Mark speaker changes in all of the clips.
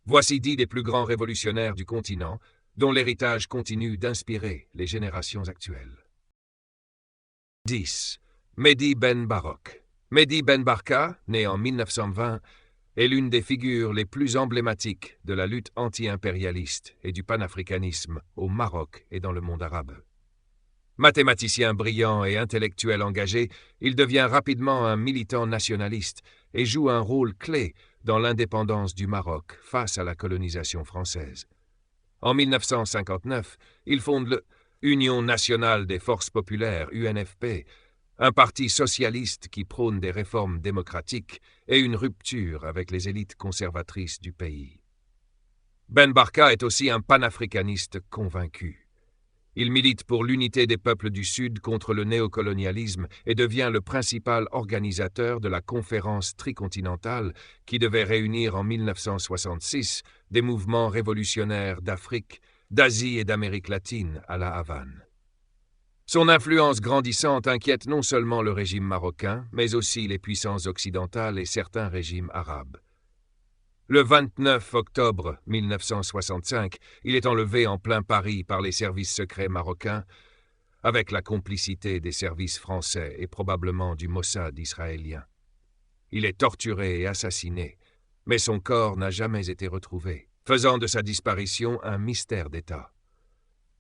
Speaker 1: Voici 10 des plus grands révolutionnaires du continent, dont l'héritage continue d'inspirer les générations actuelles. 10. Mehdi Ben Barak. Mehdi Ben Barka, né en 1920, est l'une des figures les plus emblématiques de la lutte anti-impérialiste et du panafricanisme au Maroc et dans le monde arabe. Mathématicien brillant et intellectuel engagé, il devient rapidement un militant nationaliste et joue un rôle clé dans l'indépendance du Maroc face à la colonisation française. En 1959, il fonde l'Union nationale des forces populaires, UNFP, un parti socialiste qui prône des réformes démocratiques et une rupture avec les élites conservatrices du pays. Ben Barka est aussi un panafricaniste convaincu. Il milite pour l'unité des peuples du Sud contre le néocolonialisme et devient le principal organisateur de la conférence tricontinentale qui devait réunir en 1966 des mouvements révolutionnaires d'Afrique, d'Asie et d'Amérique latine à La Havane. Son influence grandissante inquiète non seulement le régime marocain, mais aussi les puissances occidentales et certains régimes arabes. Le 29 octobre 1965, il est enlevé en plein Paris par les services secrets marocains, avec la complicité des services français et probablement du Mossad israélien. Il est torturé et assassiné, mais son corps n'a jamais été retrouvé, faisant de sa disparition un mystère d'État.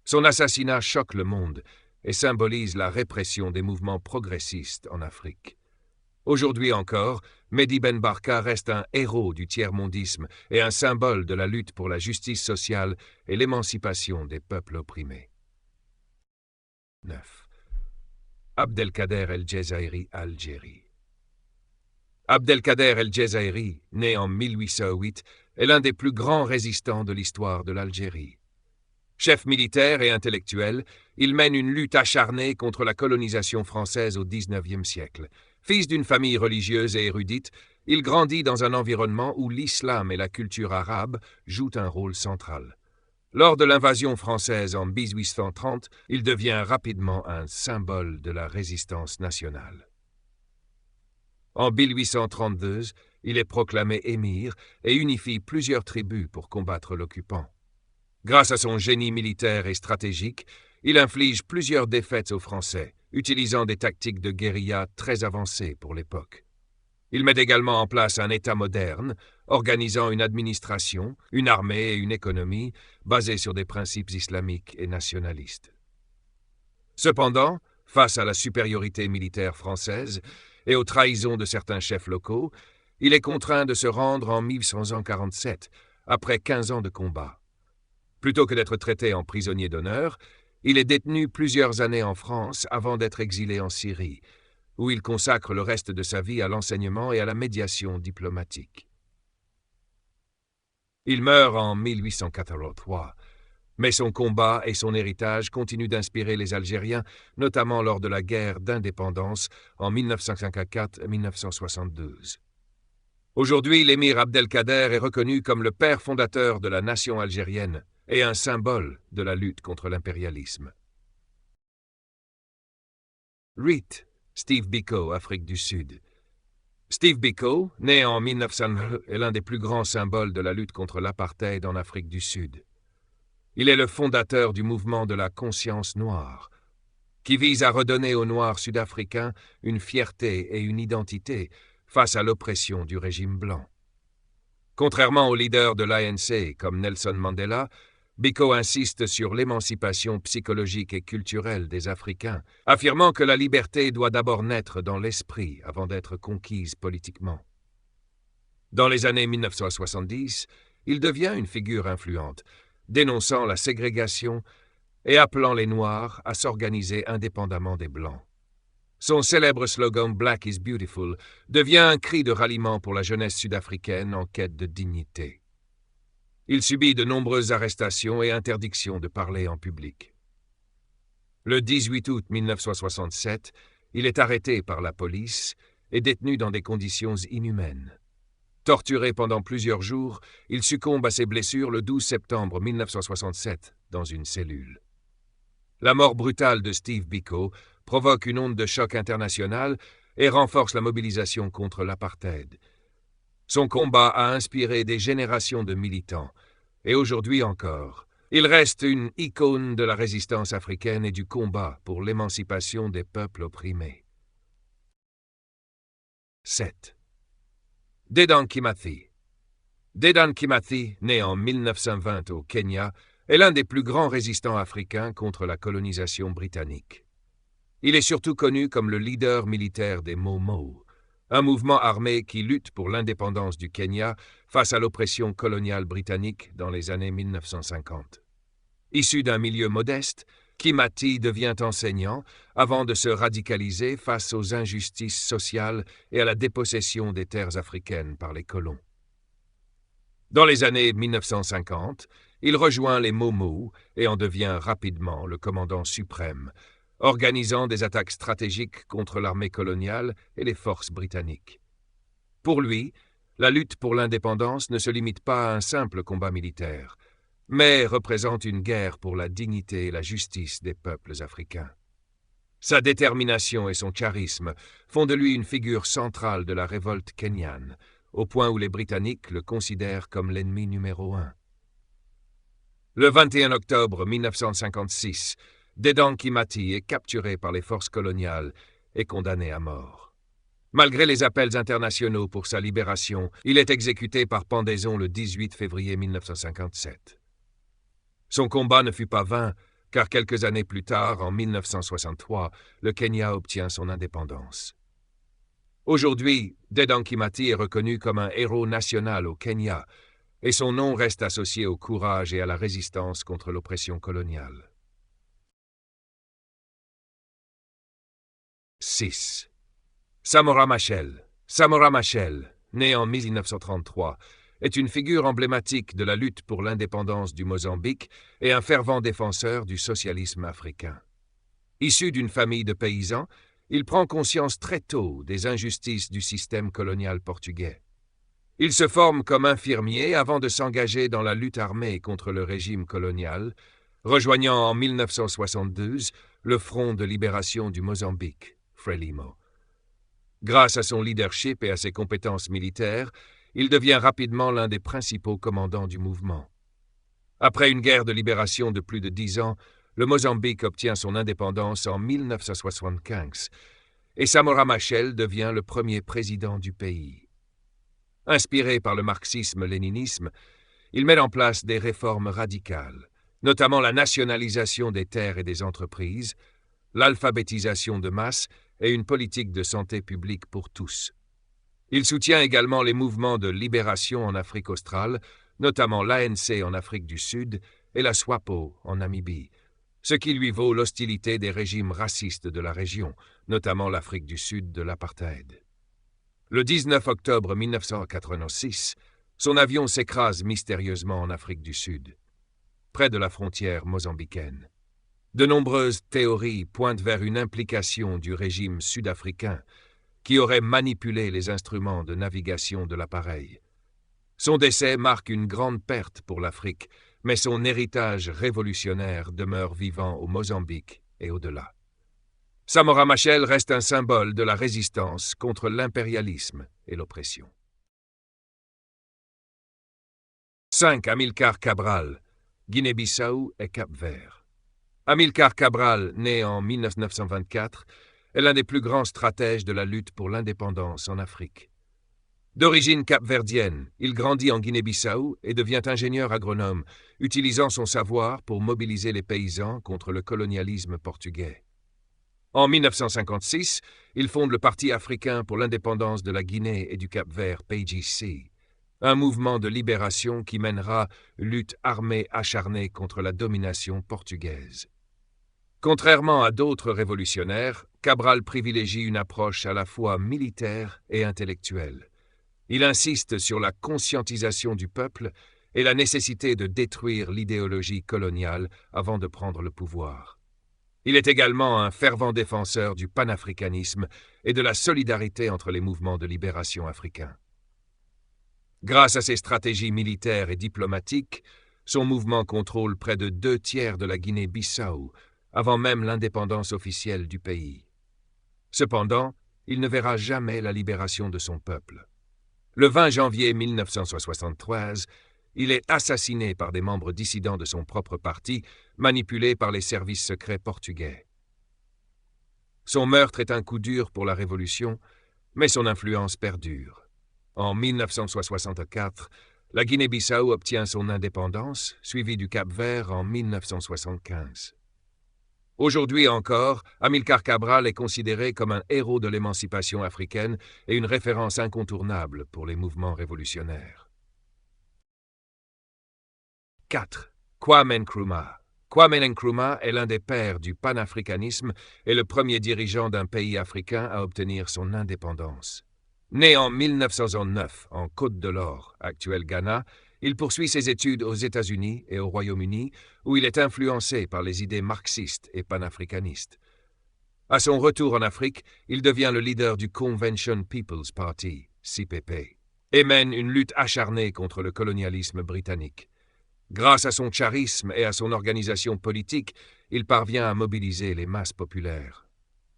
Speaker 1: Son assassinat choque le monde et symbolise la répression des mouvements progressistes en Afrique. Aujourd'hui encore, Mehdi Ben Barka reste un héros du tiers-mondisme et un symbole de la lutte pour la justice sociale et l'émancipation des peuples opprimés. 9. Abdelkader El-Djezaïri, Algérie. Abdelkader El-Djezaïri, né en 1808, est l'un des plus grands résistants de l'histoire de l'Algérie. Chef militaire et intellectuel, il mène une lutte acharnée contre la colonisation française au XIXe siècle. Fils d'une famille religieuse et érudite, il grandit dans un environnement où l'islam et la culture arabe jouent un rôle central. Lors de l'invasion française en 1830, il devient rapidement un symbole de la résistance nationale. En 1832, il est proclamé émir et unifie plusieurs tribus pour combattre l'occupant. Grâce à son génie militaire et stratégique, il inflige plusieurs défaites aux Français, utilisant des tactiques de guérilla très avancées pour l'époque. Il met également en place un État moderne, organisant une administration, une armée et une économie basées sur des principes islamiques et nationalistes. Cependant, face à la supériorité militaire française et aux trahisons de certains chefs locaux, il est contraint de se rendre en 1847, après 15 ans de combat. Plutôt que d'être traité en prisonnier d'honneur, il est détenu plusieurs années en France avant d'être exilé en Syrie, où il consacre le reste de sa vie à l'enseignement et à la médiation diplomatique. Il meurt en 1883, mais son combat et son héritage continuent d'inspirer les Algériens, notamment lors de la guerre d'indépendance en 1954-1972. Aujourd'hui, l'émir Abdelkader est reconnu comme le père fondateur de la nation algérienne et un symbole de la lutte contre l'impérialisme. 8. Steve Biko, Afrique du Sud. Steve Biko, né en 1900, est l'un des plus grands symboles de la lutte contre l'apartheid en Afrique du Sud. Il est le fondateur du mouvement de la conscience noire, qui vise à redonner aux Noirs sud-africains une fierté et une identité face à l'oppression du régime blanc. Contrairement aux leaders de l'ANC comme Nelson Mandela, Biko insiste sur l'émancipation psychologique et culturelle des Africains, affirmant que la liberté doit d'abord naître dans l'esprit avant d'être conquise politiquement. Dans les années 1970, il devient une figure influente, dénonçant la ségrégation et appelant les Noirs à s'organiser indépendamment des Blancs. Son célèbre slogan « Black is beautiful » devient un cri de ralliement pour la jeunesse sud-africaine en quête de dignité. Il subit de nombreuses arrestations et interdictions de parler en public. Le 18 août 1967, il est arrêté par la police et détenu dans des conditions inhumaines. Torturé pendant plusieurs jours, il succombe à ses blessures le 12 septembre 1967 dans une cellule. La mort brutale de Steve Biko provoque une onde de choc internationale et renforce la mobilisation contre l'apartheid. Son combat a inspiré des générations de militants, et aujourd'hui encore, il reste une icône de la résistance africaine et du combat pour l'émancipation des peuples opprimés. 7. Dedan Kimathi. Dedan Kimathi, né en 1920 au Kenya, est l'un des plus grands résistants africains contre la colonisation britannique. Il est surtout connu comme le leader militaire des Mau Mau, un mouvement armé qui lutte pour l'indépendance du Kenya face à l'oppression coloniale britannique dans les années 1950. Issu d'un milieu modeste, Kimathi devient enseignant avant de se radicaliser face aux injustices sociales et à la dépossession des terres africaines par les colons. Dans les années 1950, il rejoint les Mau Mau et en devient rapidement le commandant suprême, organisant des attaques stratégiques contre l'armée coloniale et les forces britanniques. Pour lui, la lutte pour l'indépendance ne se limite pas à un simple combat militaire, mais représente une guerre pour la dignité et la justice des peuples africains. Sa détermination et son charisme font de lui une figure centrale de la révolte kenyane, au point où les Britanniques le considèrent comme l'ennemi numéro 1. Le 21 octobre 1956, Dedan Kimathi est capturé par les forces coloniales et condamné à mort. Malgré les appels internationaux pour sa libération, il est exécuté par pendaison le 18 février 1957. Son combat ne fut pas vain, car quelques années plus tard, en 1963, le Kenya obtient son indépendance. Aujourd'hui, Dedan Kimathi est reconnu comme un héros national au Kenya, et son nom reste associé au courage et à la résistance contre l'oppression coloniale. 6. Samora Machel. Samora Machel, né en 1933, est une figure emblématique de la lutte pour l'indépendance du Mozambique et un fervent défenseur du socialisme africain. Issu d'une famille de paysans, il prend conscience très tôt des injustices du système colonial portugais. Il se forme comme infirmier avant de s'engager dans la lutte armée contre le régime colonial, rejoignant en 1972 le Front de libération du Mozambique, Frelimo. Grâce à son leadership et à ses compétences militaires, il devient rapidement l'un des principaux commandants du mouvement. Après une guerre de libération de plus de 10 ans, le Mozambique obtient son indépendance en 1975 et Samora Machel devient le premier président du pays. Inspiré par le marxisme-léninisme, il met en place des réformes radicales, notamment la nationalisation des terres et des entreprises, l'alphabétisation de masse et une politique de santé publique pour tous. Il soutient également les mouvements de libération en Afrique australe, notamment l'ANC en Afrique du Sud et la SWAPO en Namibie, ce qui lui vaut l'hostilité des régimes racistes de la région, notamment l'Afrique du Sud de l'apartheid. Le 19 octobre 1986, son avion s'écrase mystérieusement en Afrique du Sud, près de la frontière mozambicaine. De nombreuses théories pointent vers une implication du régime sud-africain qui aurait manipulé les instruments de navigation de l'appareil. Son décès marque une grande perte pour l'Afrique, mais son héritage révolutionnaire demeure vivant au Mozambique et au-delà. Samora Machel reste un symbole de la résistance contre l'impérialisme et l'oppression. 5. Amilcar Cabral, Guinée-Bissau et Cap-Vert. Amilcar Cabral, né en 1924, est l'un des plus grands stratèges de la lutte pour l'indépendance en Afrique. D'origine capverdienne, il grandit en Guinée-Bissau et devient ingénieur agronome, utilisant son savoir pour mobiliser les paysans contre le colonialisme portugais. En 1956, il fonde le Parti africain pour l'indépendance de la Guinée et du Cap-Vert, PAIGC, un mouvement de libération qui mènera lutte armée acharnée contre la domination portugaise. Contrairement à d'autres révolutionnaires, Cabral privilégie une approche à la fois militaire et intellectuelle. Il insiste sur la conscientisation du peuple et la nécessité de détruire l'idéologie coloniale avant de prendre le pouvoir. Il est également un fervent défenseur du panafricanisme et de la solidarité entre les mouvements de libération africains. Grâce à ses stratégies militaires et diplomatiques, son mouvement contrôle près de 2/3 de la Guinée-Bissau, avant même l'indépendance officielle du pays. Cependant, il ne verra jamais la libération de son peuple. Le 20 janvier 1973, il est assassiné par des membres dissidents de son propre parti, manipulés par les services secrets portugais. Son meurtre est un coup dur pour la Révolution, mais son influence perdure. En 1964, la Guinée-Bissau obtient son indépendance, suivie du Cap-Vert en 1975. Aujourd'hui encore, Amilcar Cabral est considéré comme un héros de l'émancipation africaine et une référence incontournable pour les mouvements révolutionnaires. 4. Kwame Nkrumah. Kwame Nkrumah est l'un des pères du panafricanisme et le premier dirigeant d'un pays africain à obtenir son indépendance. Né en 1909 en Côte de l'Or, actuel Ghana, il poursuit ses études aux États-Unis et au Royaume-Uni, où il est influencé par les idées marxistes et panafricanistes. À son retour en Afrique, il devient le leader du Convention People's Party, CPP, et mène une lutte acharnée contre le colonialisme britannique. Grâce à son charisme et à son organisation politique, il parvient à mobiliser les masses populaires.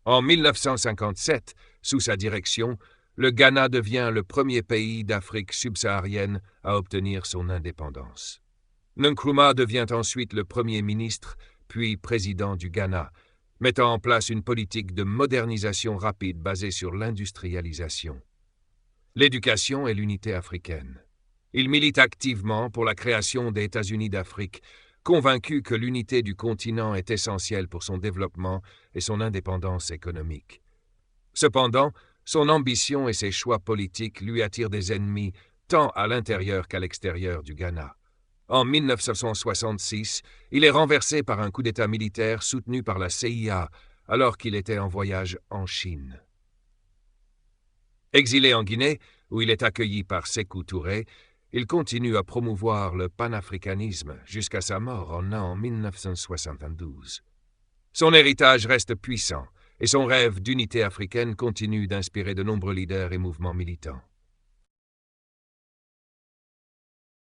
Speaker 1: En 1957, sous sa direction, le Ghana devient le premier pays d'Afrique subsaharienne à obtenir son indépendance. Nkrumah devient ensuite le premier ministre, puis président du Ghana, mettant en place une politique de modernisation rapide basée sur l'industrialisation, l'éducation et l'unité africaine. Il milite activement pour la création des États-Unis d'Afrique, convaincu que l'unité du continent est essentielle pour son développement et son indépendance économique. Cependant, son ambition et ses choix politiques lui attirent des ennemis tant à l'intérieur qu'à l'extérieur du Ghana. En 1966, il est renversé par un coup d'État militaire soutenu par la CIA alors qu'il était en voyage en Chine. Exilé en Guinée, où il est accueilli par Sékou Touré, il continue à promouvoir le panafricanisme jusqu'à sa mort en 1972. Son héritage reste puissant et son rêve d'unité africaine continue d'inspirer de nombreux leaders et mouvements militants.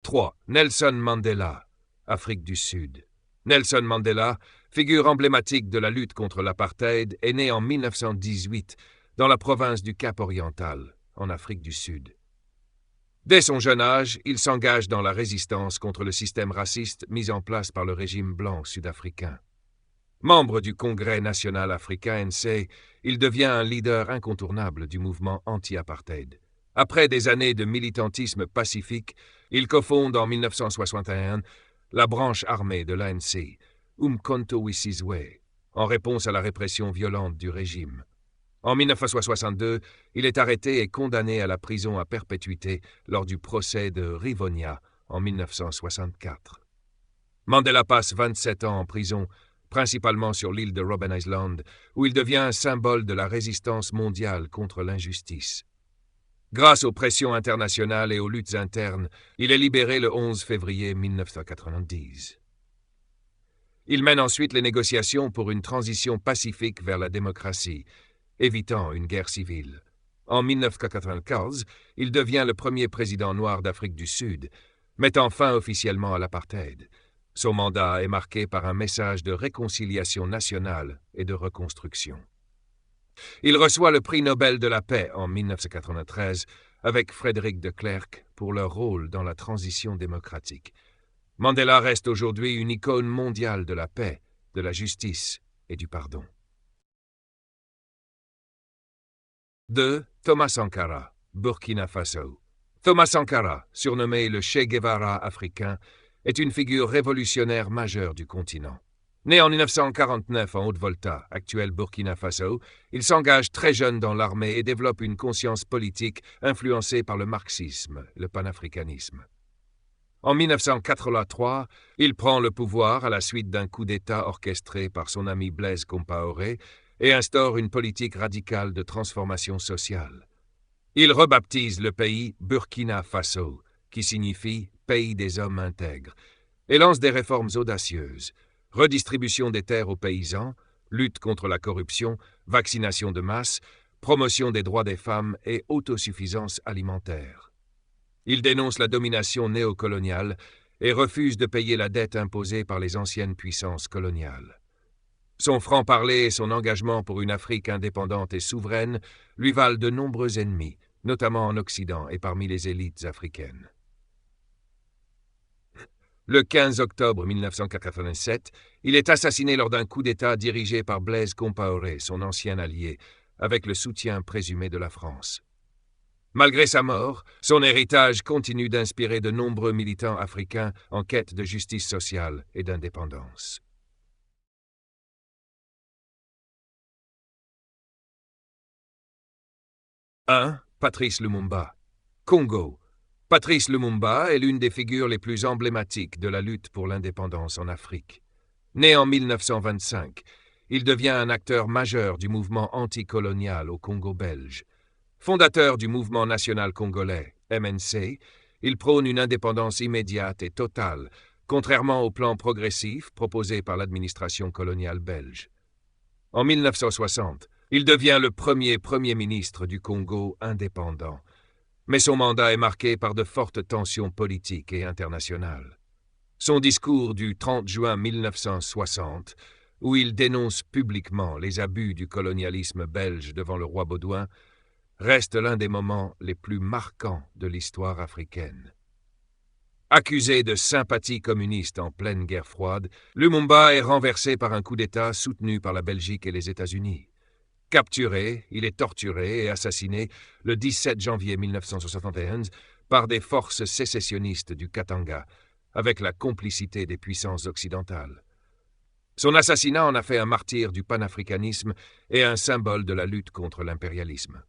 Speaker 1: 3. Nelson Mandela, Afrique du Sud. Nelson Mandela, figure emblématique de la lutte contre l'apartheid, est né en 1918 dans la province du Cap-Oriental, en Afrique du Sud. Dès son jeune âge, il s'engage dans la résistance contre le système raciste mis en place par le régime blanc sud-africain. Membre du Congrès national africain ANC, il devient un leader incontournable du mouvement anti-apartheid. Après des années de militantisme pacifique, il cofonde en 1961 la branche armée de l'ANC, Umkhonto we Sizwe, en réponse à la répression violente du régime. En 1962, il est arrêté et condamné à la prison à perpétuité lors du procès de Rivonia en 1964. Mandela passe 27 ans en prison, principalement sur l'île de Robben Island, où il devient un symbole de la résistance mondiale contre l'injustice. Grâce aux pressions internationales et aux luttes internes, il est libéré le 11 février 1990. Il mène ensuite les négociations pour une transition pacifique vers la démocratie, évitant une guerre civile. En 1995, il devient le premier président noir d'Afrique du Sud, mettant fin officiellement à l'apartheid. Son mandat est marqué par un message de réconciliation nationale et de reconstruction. Il reçoit le prix Nobel de la paix en 1993 avec Frédéric de Klerk pour leur rôle dans la transition démocratique. Mandela reste aujourd'hui une icône mondiale de la paix, de la justice et du pardon. 2. Thomas Sankara, Burkina Faso. Thomas Sankara, surnommé le Che Guevara africain, est une figure révolutionnaire majeure du continent. Né en 1949 en Haute-Volta, actuel Burkina Faso, il s'engage très jeune dans l'armée et développe une conscience politique influencée par le marxisme, le panafricanisme. En 1983, il prend le pouvoir à la suite d'un coup d'État orchestré par son ami Blaise Compaoré et instaure une politique radicale de transformation sociale. Il rebaptise le pays Burkina Faso, qui signifie « pays des hommes intègres », et lance des réformes audacieuses, redistribution des terres aux paysans, lutte contre la corruption, vaccination de masse, promotion des droits des femmes et autosuffisance alimentaire. Il dénonce la domination néocoloniale et refuse de payer la dette imposée par les anciennes puissances coloniales. Son franc-parler et son engagement pour une Afrique indépendante et souveraine lui valent de nombreux ennemis, notamment en Occident et parmi les élites africaines. Le 15 octobre 1987, il est assassiné lors d'un coup d'État dirigé par Blaise Compaoré, son ancien allié, avec le soutien présumé de la France. Malgré sa mort, son héritage continue d'inspirer de nombreux militants africains en quête de justice sociale et d'indépendance. « 1. Patrice Lumumba. Congo. Patrice Lumumba est l'une des figures les plus emblématiques de la lutte pour l'indépendance en Afrique. Né en 1925, il devient un acteur majeur du mouvement anticolonial au Congo belge. Fondateur du mouvement national congolais, MNC, il prône une indépendance immédiate et totale, contrairement au plan progressif proposé par l'administration coloniale belge. En 1960, il devient le Premier ministre du Congo indépendant. Mais son mandat est marqué par de fortes tensions politiques et internationales. Son discours du 30 juin 1960, où il dénonce publiquement les abus du colonialisme belge devant le roi Baudouin, reste l'un des moments les plus marquants de l'histoire africaine. Accusé de sympathie communiste en pleine guerre froide, Lumumba est renversé par un coup d'État soutenu par la Belgique et les États-Unis. Capturé, il est torturé et assassiné le 17 janvier 1971 par des forces sécessionnistes du Katanga, avec la complicité des puissances occidentales. Son assassinat en a fait un martyr du panafricanisme et un symbole de la lutte contre l'impérialisme.